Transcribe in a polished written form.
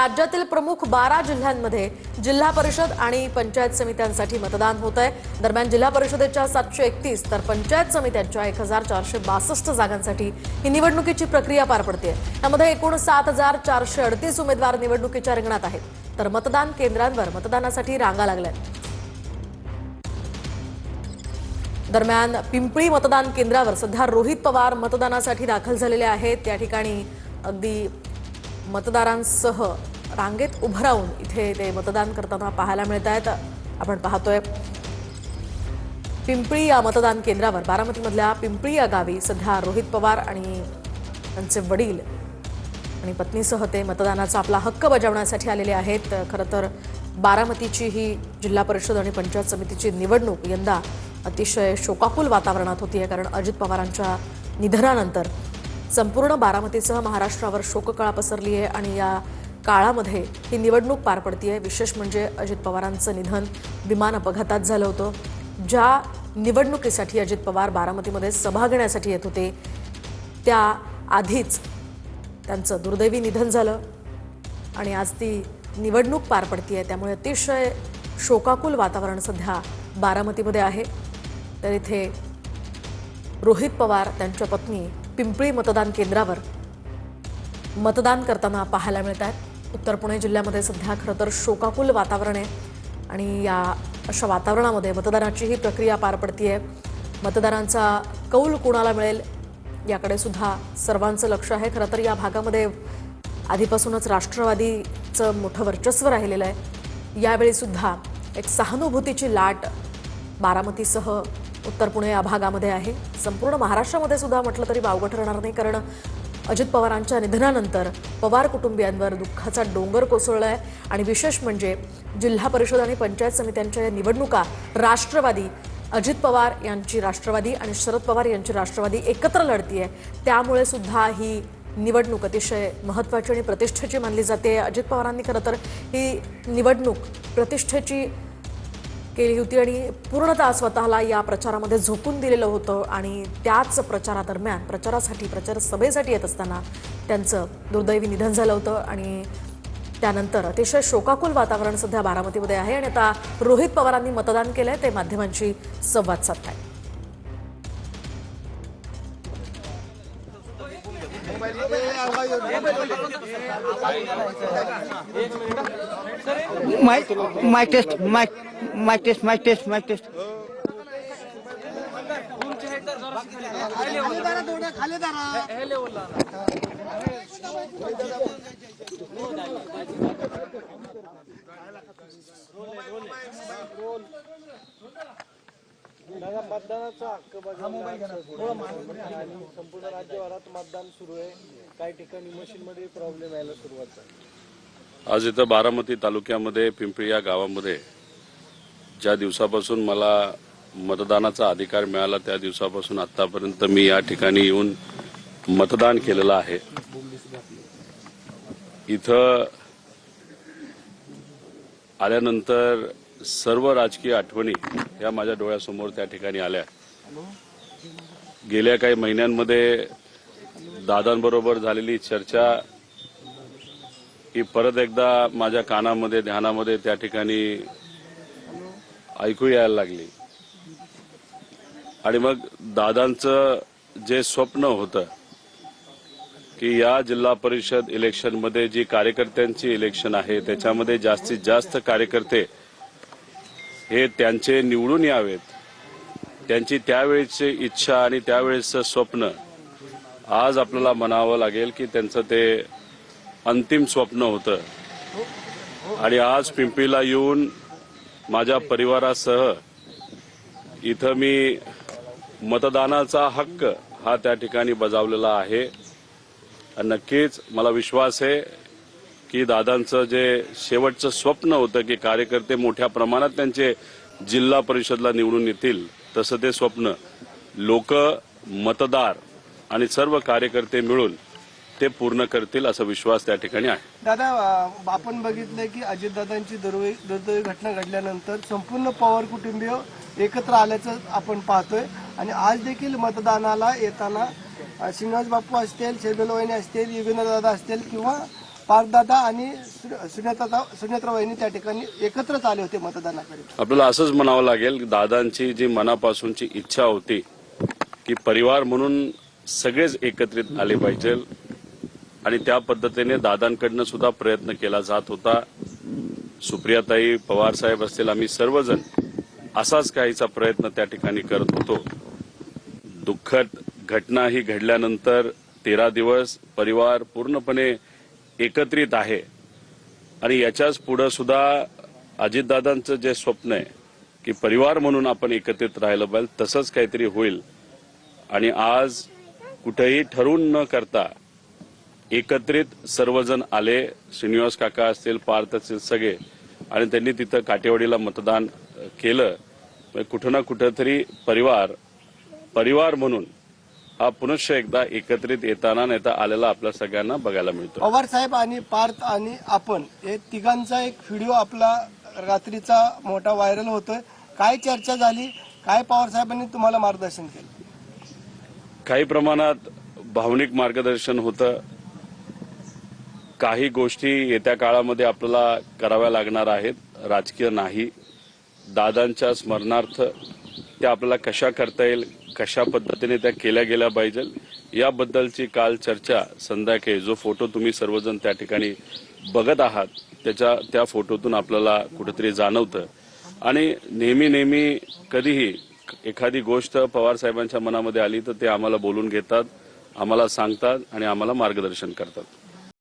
राज्यातील प्रमुख 12 जिल्ह्यांमध्ये जिल्हा परिषद आणि पंचायत समित्यांसाठी मतदान होत आहे। दरम्यान जिल्हा परिषदेच्या 731 तर पंचायत समित्यांच्या 1462 जागांसाठी ही निवडणुकीची प्रक्रिया पार पडते। यामध्ये एकूण 7438 उमेदवार निवडणुकीच्या रिंगणात आहेत, तर मतदान केंद्रांवर मतदानासाठी रांगा लागल्यात। दरम्यान पिंपळी मतदान केंद्रावर सध्या रोहित पवार मतदानासाठी दाखल झालेले आहेत। त्या ठिकाणी अगदी मतदारांसह रांगेत उभं राहून इथे ते मतदान करताना पाहायला मिळत आहेत। आपण पाहतोय पिंपळी या मतदान केंद्रावर बारामतीमधल्या पिंपळी या गावी सध्या रोहित पवार आणि त्यांचे वडील आणि पत्नीसह ते मतदानाचा आपला हक्क बजावण्यासाठी आलेले आहेत। खरं तर बारामतीची ही जिल्हा परिषद आणि पंचायत समितीची निवडणूक यंदा अतिशय शोकाकुल वातावरणात होती आहे, कारण अजित पवारांच्या निधनानंतर संपूर्ण बारामतीसह महाराष्ट्रावर शोककळा पसरली आहे आणि या काळामध्ये ही निवडणूक पार पडतीये। विशेष म्हणजे अजित पवारांचं निधन विमान अपघातात झालं होतं। ज्या निवडणुकीसाठी अजित पवार बारामतीमध्ये सभा घेण्यासाठी येत होते त्या आधीच त्यांचं दुर्दैवी निधन झालं आणि आज ती निवडणूक पार पडतीये। त्यामुळे अतिशय शोकाकुल वातावरण सध्या बारामतीमध्ये आहे। तर इथे रोहित पवार त्यांच्या पत्नी पिंपळी मतदान केंद्रावर मतदान करताना पाहायला मिळत आहेत। उत्तर पुणे जिल्ह्यामध्ये सध्या खरं तर शोकाकुल वातावरण आहे आणि या अशा वातावरणामध्ये मतदानाची ही प्रक्रिया पार पडतीये। मतदारांचा कौल कोणाला मिळेल याकडे सुद्धा सर्वांचं लक्ष आहे। खरं तर या भागामध्ये आधीपासूनच राष्ट्रवादीचं मोठं वर्चस्व राहिलेलं आहे। यावेळी सुद्धा एक सहानुभूतीची लाट बारामतीसह उत्तर पुणे या भागामध्ये आहे। संपूर्ण महाराष्ट्रामध्ये सुद्धा म्हटलं तरी वावगं ठरणार नाही, कारण अजित पवारांच्या निधनानंतर पवार कुटुंबियांवर दुःखाचा डोंगर कोसळलाय आणि विशेष म्हणजे जिल्हा परिषद आणि पंचायत समित्यांच्या या निवडणुका राष्ट्रवादी अजित पवार यांची राष्ट्रवादी आणि शरद पवार यांची राष्ट्रवादी एकत्र लढतीये। त्यामुळे सुद्धा ही निवडणूक अतिशय महत्त्वाची आणि प्रतिष्ठेची मानली जाते। अजित पवारांनी खरं तर ही निवडणूक प्रतिष्ठेची केली होती आणि पूर्णतः स्वतःला या प्रचारामध्ये झोकून दिलेलं होतं आणि त्याच प्रचारादरम्यान प्रचार सभेसाठी येत असताना त्यांचं दुर्दैवी निधन झालं होतं आणि त्यानंतर अतिशय शोकाकुल वातावरण सध्या बारामतीमध्ये आहे आणि आता रोहित पवारांनी मतदान केलंय, ते माध्यमांशी संवाद साधतायत। माइक टेस्ट मतदानाचा हक्क आणि संपूर्ण राज्यभरात मतदान सुरू आहे। काही ठिकाणी मशीन मध्ये प्रॉब्लेम यायला सुरुवात झाली। आज इथं बारामती तालुक्यामध्ये पिंपळी या गावामध्ये ज्या दिवसापासून मला मतदानाचा अधिकार मिळाला त्या दिवसापासून आतापर्यंत मी या ठिकाणी येऊन मतदान केलेलं आहे। इथं आल्यानंतर सर्व राजकीय आठवणी या माझ्या डोळ्यासमोर त्या ठिकाणी आल्या। गेल्या काही महिन्यांमध्ये दादांबरोबर झालेली चर्चा ही परत एकदा माझ्या कानामध्ये ध्यानामध्ये त्या ठिकाणी ऐकू यायला लागली आणि मग दादांचं जे स्वप्न होतं की या जिल्हा परिषद इलेक्शनमध्ये जी कार्यकर्त्यांची इलेक्शन आहे त्याच्यामध्ये जास्तीत जास्त कार्यकर्ते हे त्यांचे निवडून यावेत, त्यांची त्यावेळेची इच्छा आणि त्यावेळेचं स्वप्न आज आपल्याला म्हणावं लागेल की त्यांचं ते अंतिम स्वप्न होतं। आणि आज पिंपळीला येऊन माझ्या परिवारासह इथं मी मतदानाचा हक्क हा त्या ठिकाणी बजावलेला आहे। नक्कीच मला विश्वास आहे की दादांचं जे शेवटचं स्वप्न होतं की कार्यकर्ते मोठ्या प्रमाणात त्यांचे जिल्हा परिषदला निवडून येतील, तसं ते स्वप्न लोक, मतदार आणि सर्व कार्यकर्ते मिळून ते पूर्ण करतील असा विश्वास त्या ठिकाणी आहे। दादा, आपण बघितलंय की अजितदादांची दुर्दैवी घटना घडल्यानंतर संपूर्ण पवार कुटुंबीय एकत्र आल्याचं आपण पाहतोय आणि आज देखील मतदानाला येताना श्रीनिवास बापू असतील, शैबेल वहिनी असतील, युगेंद्र दादा असतील किंवा पार्थदादा आणि सुनेत्रा वहिनी त्या ठिकाणी एकत्रच आले होते मतदानाकडे. आपल्याला असंच म्हणावं लागेल, दादांची जी मनापासूनची इच्छा होती की परिवार म्हणून सगळेच एकत्रित आले पाहिजे आणि त्या पद्धतीने दादांकडनं सुद्धा प्रयत्न केला जात होता. सुप्रियाताई, पवार साहेब असतील, आम्ही सर्वजण असाच काहीचा प्रयत्न त्या ठिकाणी करत होतो. दुःखद घटना ही घडल्यानंतर 13 दिवस परिवार पूर्णपणे एकत्रित आहे आणि याच्याच पुढे सुद्धा अजितदादांचं जे स्वप्न आहे की परिवार म्हणून आपण एकत्रित राहिलं पाहिजे, तसंच काहीतरी होईल. आणि आज कुठेही ठरवून न करता एकत्रित सर्वजण आले. श्रीनिवास काका असतील, पार्थ असतील, सगळे, आणि त्यांनी तिथं काटेवाडीला मतदान केलं. कुठं ना कुठेतरी परिवार म्हणून हा पुनश्च एकदा एकत्रित येताना नेता आलेला आपल्या सगळ्यांना बघायला मिळतो. पवार साहेब आणि पार्थ आणि आपण हे तिघांचा एक व्हिडिओ आपला रात्रीचा मोठा व्हायरल होतोय. काय चर्चा झाली, काय पवार साहेबांनी तुम्हाला मार्गदर्शन केलं? काही प्रमाणात भावनिक मार्गदर्शन होतं. काही गोष्टी येत्या काळामध्ये आपल्याला कराव्या लागणार आहेत, राजकीय नाही. दादांच्या स्मरणार्थ त्या आपल्याला कशा करता येईल, कशा पद्धतीने त्या केल्या गेल्या पाहिजे याबद्दलची काल चर्चा संध्याकाळी, जो फोटो तुम्ही सर्वजण त्या ठिकाणी बघत आहात त्या फोटोतून आपल्याला कुठेतरी जाणवतं. आणि नेहमी कधीही एखादी गोष्ट पवार साहेबांच्या मनामध्ये आली तर ते आम्हाला बोलून घेतात, आम्हाला सांगतात आणि आम्हाला मार्गदर्शन करतात.